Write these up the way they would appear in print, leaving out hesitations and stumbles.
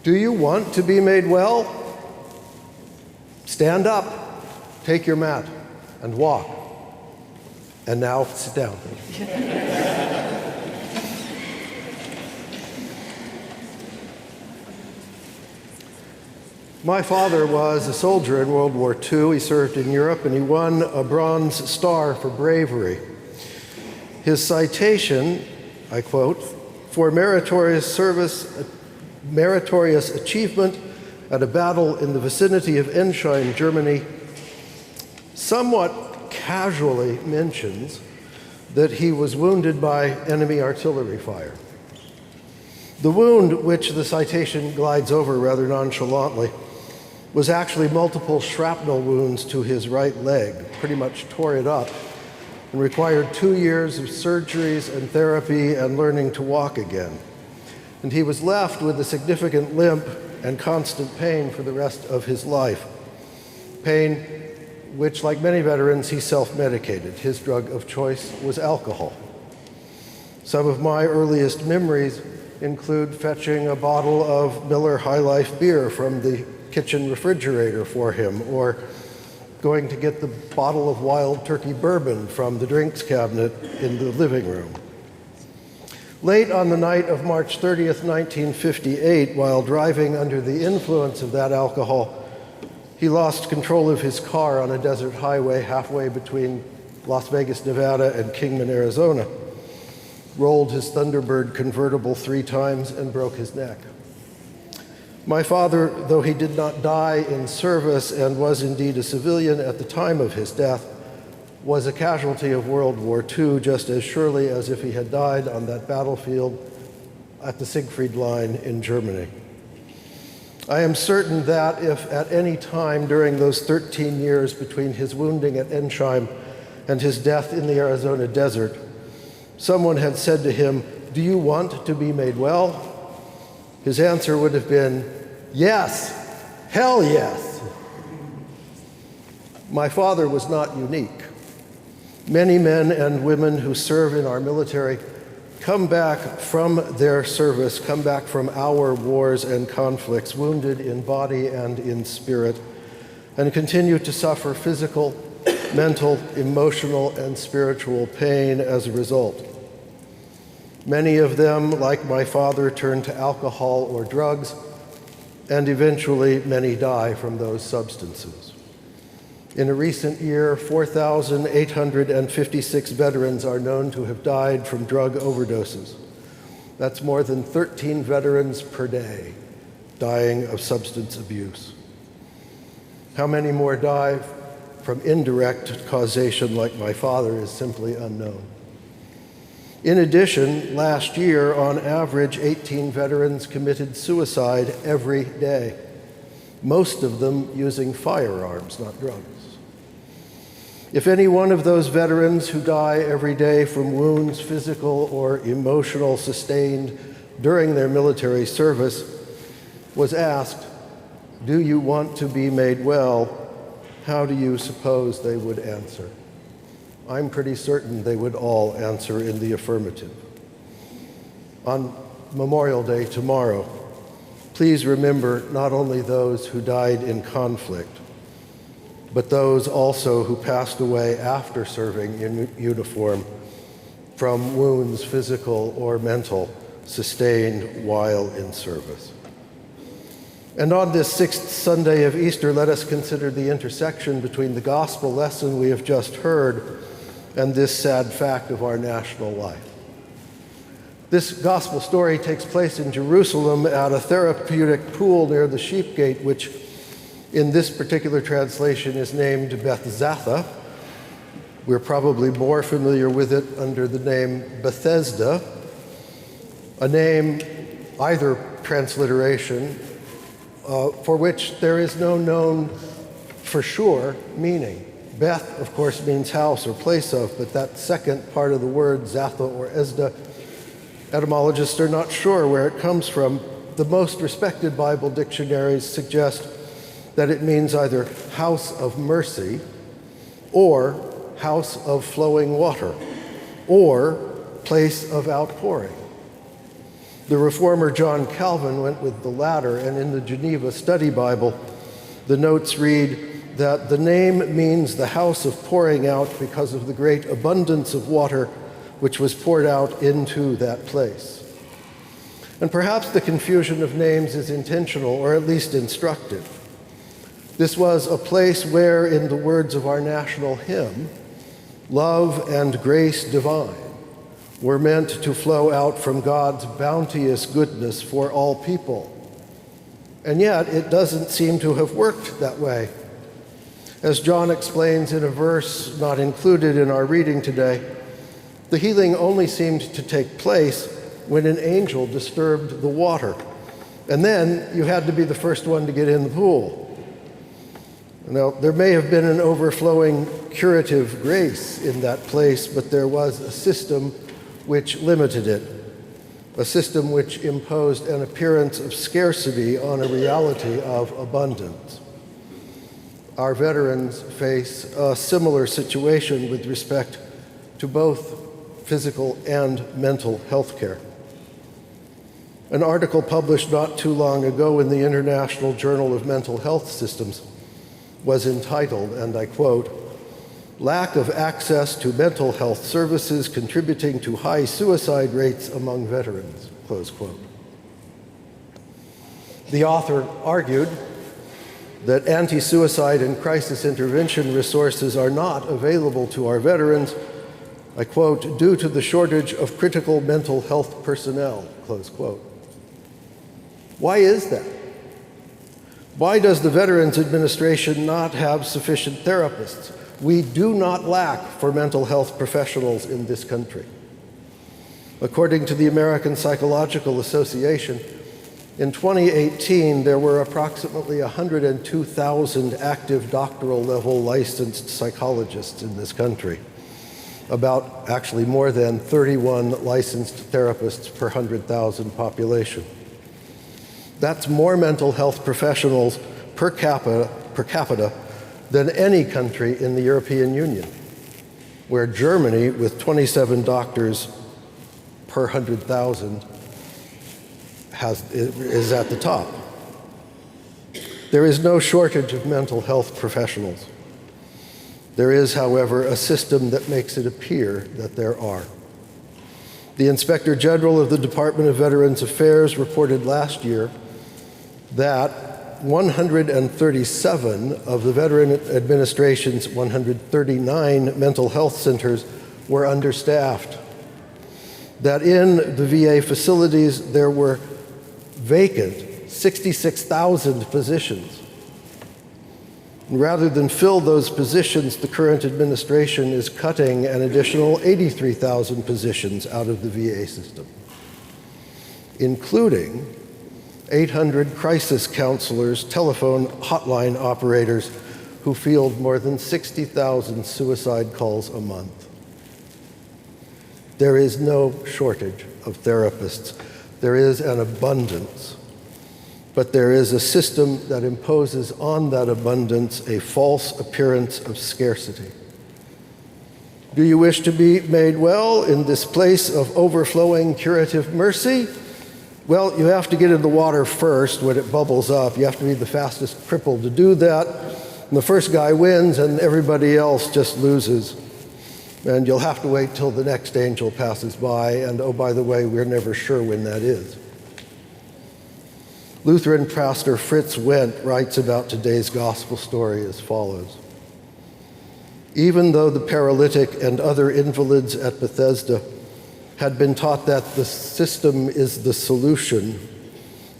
Do you want to be made well? Stand up, take your mat, and walk. And now sit down. My father was a soldier in World War II. He served in Europe, and he won a Bronze Star for bravery. His citation, I quote, "for meritorious service, meritorious achievement at a battle in the vicinity of Ensheim, Germany," somewhat casually mentions that he was wounded by enemy artillery fire. The wound, which the citation glides over rather nonchalantly, was actually multiple shrapnel wounds to his right leg, pretty much tore it up, and required 2 years of surgeries and therapy and learning to walk again. And he was left with a significant limp and constant pain for the rest of his life. Pain which, like many veterans, he self-medicated. His drug of choice was alcohol. Some of my earliest memories include fetching a bottle of Miller High Life beer from the kitchen refrigerator for him, or going to get the bottle of Wild Turkey bourbon from the drinks cabinet in the living room. Late on the night of March 30th, 1958, while driving under the influence of that alcohol, he lost control of his car on a desert highway halfway between Las Vegas, Nevada and Kingman, Arizona, rolled his Thunderbird convertible 3 times and broke his neck. My father, though he did not die in service and was indeed a civilian at the time of his death, was a casualty of World War II just as surely as if he had died on that battlefield at the Siegfried Line in Germany. I am certain that if at any time during those 13 years between his wounding at Ensheim and his death in the Arizona desert, someone had said to him, "Do you want to be made well?" his answer would have been, "Yes, hell yes." My father was not unique. Many men and women who serve in our military come back from their service, come back from our wars and conflicts, wounded in body and in spirit, and continue to suffer physical, mental, emotional, and spiritual pain as a result. Many of them, like my father, turn to alcohol or drugs, and eventually many die from those substances. In a recent year, 4,856 veterans are known to have died from drug overdoses. That's more than 13 veterans per day dying of substance abuse. How many more die from indirect causation like my father is simply unknown. In addition, last year, on average, 18 veterans committed suicide every day, most of them using firearms, not drugs. If any one of those veterans who die every day from wounds, physical or emotional, sustained during their military service, was asked, "Do you want to be made well?" how do you suppose they would answer? I'm pretty certain they would all answer in the affirmative. On Memorial Day tomorrow, please remember not only those who died in conflict, but those also who passed away after serving in uniform from wounds, physical or mental, sustained while in service. And on this 6th Sunday of Easter, let us consider the intersection between the gospel lesson we have just heard and this sad fact of our national life. This gospel story takes place in Jerusalem at a therapeutic pool near the Sheep Gate, which in this particular translation is named Bethzatha. We're probably more familiar with it under the name Bethesda, a name, either transliteration, for which there is no known for sure meaning. Beth, of course, means house or place of, but that second part of the word, Zatha or Esda, etymologists are not sure where it comes from. The most respected Bible dictionaries suggest that it means either house of mercy or house of flowing water or place of outpouring. The reformer John Calvin went with the latter, and in the Geneva Study Bible, the notes read that the name means the house of pouring out because of the great abundance of water which was poured out into that place. And perhaps the confusion of names is intentional, or at least instructive. This was a place where, in the words of our national hymn, love and grace divine were meant to flow out from God's bounteous goodness for all people. And yet, it doesn't seem to have worked that way. As John explains in a verse not included in our reading today, the healing only seemed to take place when an angel disturbed the water. And then you had to be the first one to get in the pool. Now, there may have been an overflowing curative grace in that place, but there was a system which limited it, a system which imposed an appearance of scarcity on a reality of abundance. Our veterans face a similar situation with respect to both physical and mental health care. An article published not too long ago in the International Journal of Mental Health Systems was entitled, and I quote, "Lack of access to mental health services contributing to high suicide rates among veterans," close quote. The author argued that anti-suicide and crisis intervention resources are not available to our veterans, I quote, "due to the shortage of critical mental health personnel," close quote. Why is that? Why does the Veterans Administration not have sufficient therapists? We do not lack for mental health professionals in this country. According to the American Psychological Association, in 2018, there were approximately 102,000 active doctoral level licensed psychologists in this country, about actually more than 31 licensed therapists per 100,000 population. That's more mental health professionals per capita than any country in the European Union, where Germany, with 27 doctors per 100,000, is at the top. There is no shortage of mental health professionals. There is, however, a system that makes it appear that there are. The Inspector General of the Department of Veterans Affairs reported last year that 137 of the Veteran Administration's 139 mental health centers were understaffed. That in the VA facilities there were vacant 66,000 positions. And rather than fill those positions, the current administration is cutting an additional 83,000 positions out of the VA system, including 800 crisis counselors, telephone hotline operators who field more than 60,000 suicide calls a month. There is no shortage of therapists. There is an abundance, but there is a system that imposes on that abundance a false appearance of scarcity. Do you wish to be made well in this place of overflowing curative mercy? Well, you have to get in the water first when it bubbles up. You have to be the fastest cripple to do that. And the first guy wins and everybody else just loses. And you'll have to wait till the next angel passes by. And oh, by the way, we're never sure when that is. Lutheran pastor Fritz Wendt writes about today's gospel story as follows. Even though the paralytic and other invalids at Bethesda had been taught that the system is the solution,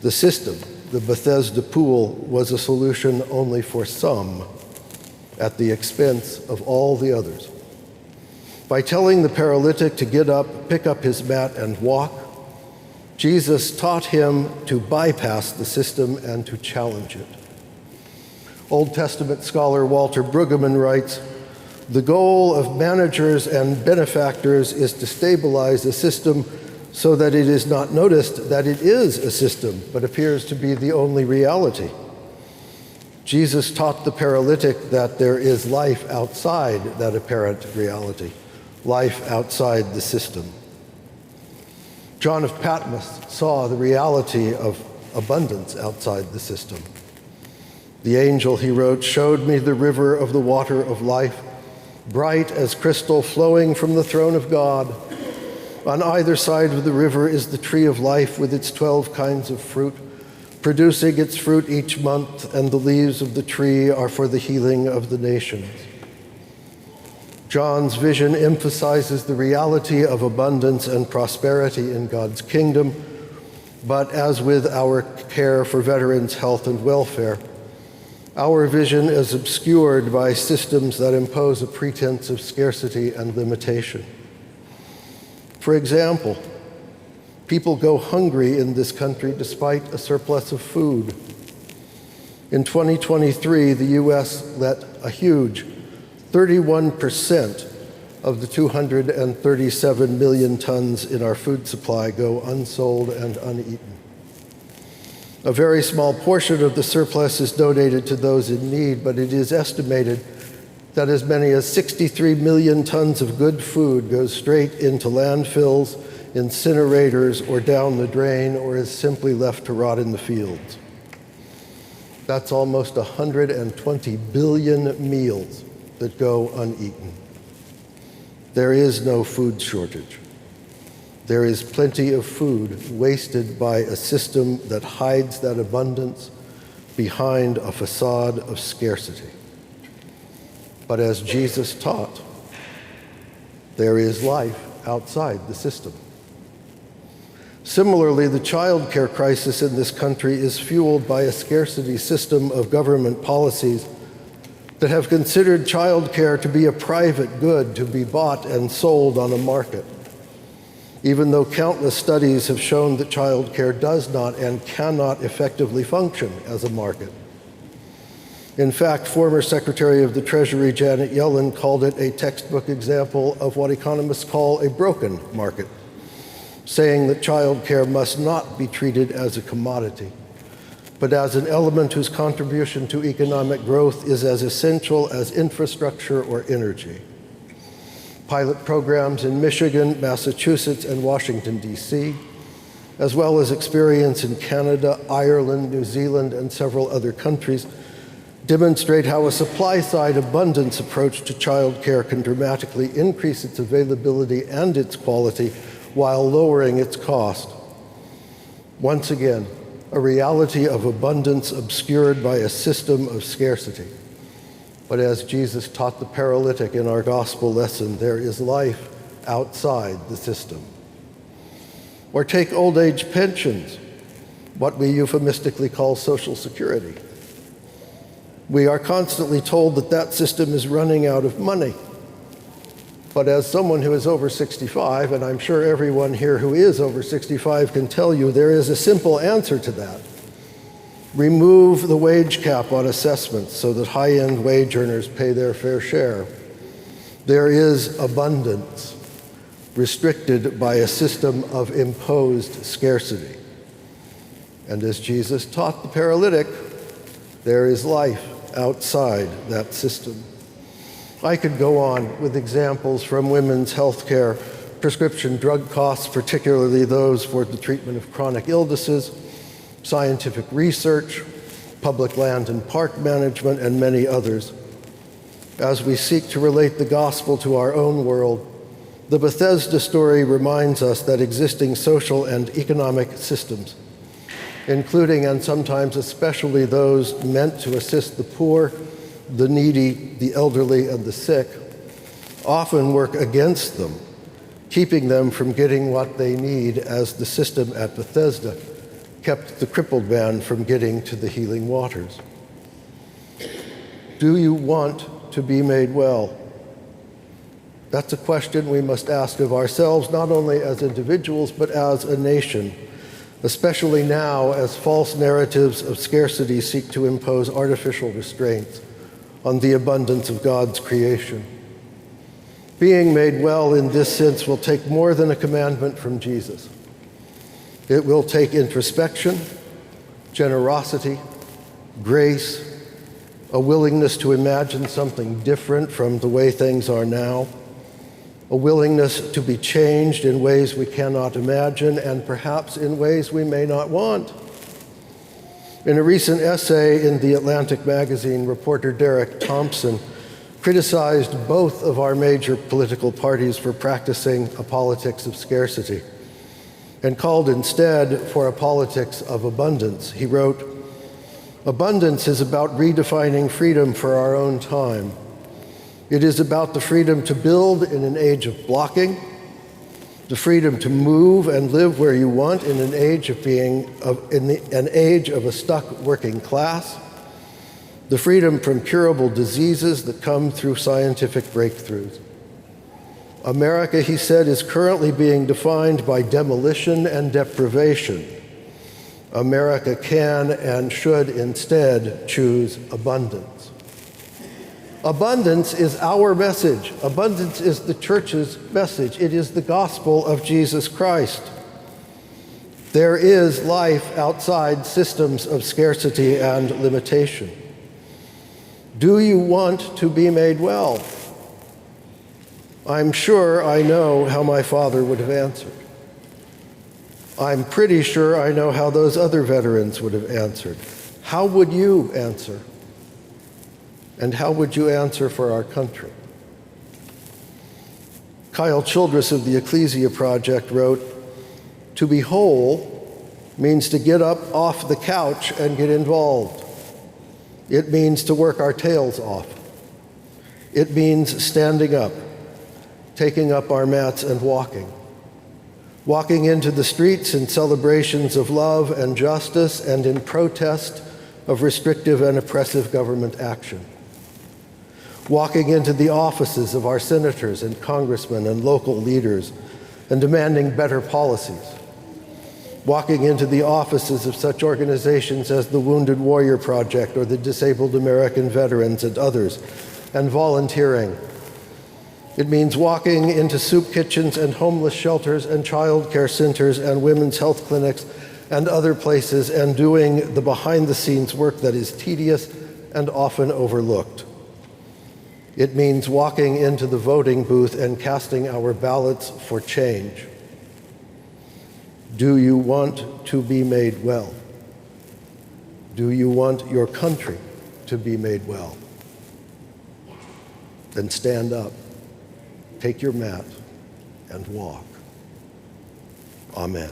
the system, the Bethesda pool, was a solution only for some, at the expense of all the others. By telling the paralytic to get up, pick up his mat, and walk, Jesus taught him to bypass the system and to challenge it. Old Testament scholar Walter Brueggemann writes, "The goal of managers and benefactors is to stabilize a system so that it is not noticed that it is a system, but appears to be the only reality." Jesus taught the paralytic that there is life outside that apparent reality, life outside the system. John of Patmos saw the reality of abundance outside the system. The angel, he wrote, showed me the river of the water of life, bright as crystal, flowing from the throne of God. On either side of the river is the tree of life with its 12 kinds of fruit, producing its fruit each month, and the leaves of the tree are for the healing of the nations. John's vision emphasizes the reality of abundance and prosperity in God's kingdom, but as with our care for veterans' health and welfare, our vision is obscured by systems that impose a pretense of scarcity and limitation. For example, people go hungry in this country despite a surplus of food. In 2023, the U.S. let a huge 31% of the 237 million tons in our food supply go unsold and uneaten. A very small portion of the surplus is donated to those in need, but it is estimated that as many as 63 million tons of good food goes straight into landfills, incinerators, or down the drain, or is simply left to rot in the fields. That's almost 120 billion meals that go uneaten. There is no food shortage. There is plenty of food wasted by a system that hides that abundance behind a facade of scarcity. But as Jesus taught, there is life outside the system. Similarly, the child care crisis in this country is fueled by a scarcity system of government policies that have considered child care to be a private good to be bought and sold on a market, even though countless studies have shown that child care does not and cannot effectively function as a market. In fact, former Secretary of the Treasury Janet Yellen called it a textbook example of what economists call a broken market, saying that child care must not be treated as a commodity, but as an element whose contribution to economic growth is as essential as infrastructure or energy. Pilot programs in Michigan, Massachusetts, and Washington, D.C., as well as experience in Canada, Ireland, New Zealand, and several other countries, demonstrate how a supply-side abundance approach to child care can dramatically increase its availability and its quality while lowering its cost. Once again, a reality of abundance obscured by a system of scarcity. But as Jesus taught the paralytic in our gospel lesson, there is life outside the system. Or take old age pensions, what we euphemistically call Social Security. We are constantly told that that system is running out of money. But as someone who is over 65, and I'm sure everyone here who is over 65 can tell you, there is a simple answer to that. Remove the wage cap on assessments so that high-end wage earners pay their fair share. There is abundance, restricted by a system of imposed scarcity. And as Jesus taught the paralytic, there is life outside that system. I could go on with examples from women's health care, prescription drug costs, particularly those for the treatment of chronic illnesses, scientific research, public land and park management, and many others. As we seek to relate the gospel to our own world, the Bethesda story reminds us that existing social and economic systems, including and sometimes especially those meant to assist the poor, the needy, the elderly, and the sick, often work against them, keeping them from getting what they need, as the system at Bethesda kept the crippled man from getting to the healing waters. Do you want to be made well? That's a question we must ask of ourselves, not only as individuals, but as a nation, especially now as false narratives of scarcity seek to impose artificial restraints on the abundance of God's creation. Being made well in this sense will take more than a commandment from Jesus. It will take introspection, generosity, grace, a willingness to imagine something different from the way things are now, a willingness to be changed in ways we cannot imagine and perhaps in ways we may not want. In a recent essay in The Atlantic magazine, reporter Derek Thompson criticized both of our major political parties for practicing a politics of scarcity and called instead for a politics of abundance. He wrote, "Abundance is about redefining freedom for our own time. It is about the freedom to build in an age of blocking, the freedom to move and live where you want in an age of an age of a stuck working class, the freedom from curable diseases that come through scientific breakthroughs. America," he said, "is currently being defined by demolition and deprivation. America can and should instead choose abundance." Abundance is our message. Abundance is the church's message. It is the gospel of Jesus Christ. There is life outside systems of scarcity and limitation. Do you want to be made well? I'm sure I know how my father would have answered. I'm pretty sure I know how those other veterans would have answered. How would you answer? And how would you answer for our country? Kyle Childress of the Ecclesia Project wrote, "To be whole means to get up off the couch and get involved. It means to work our tails off. It means standing up, taking up our mats and walking into the streets in celebrations of love and justice and in protest of restrictive and oppressive government action. Walking into the offices of our senators and congressmen and local leaders and demanding better policies. Walking into the offices of such organizations as the Wounded Warrior Project or the Disabled American Veterans and others, and volunteering. It means walking into soup kitchens and homeless shelters and child care centers and women's health clinics and other places and doing the behind-the-scenes work that is tedious and often overlooked. It means walking into the voting booth and casting our ballots for change. Do you want to be made well? Do you want your country to be made well? Then stand up, take your mat, and walk. Amen.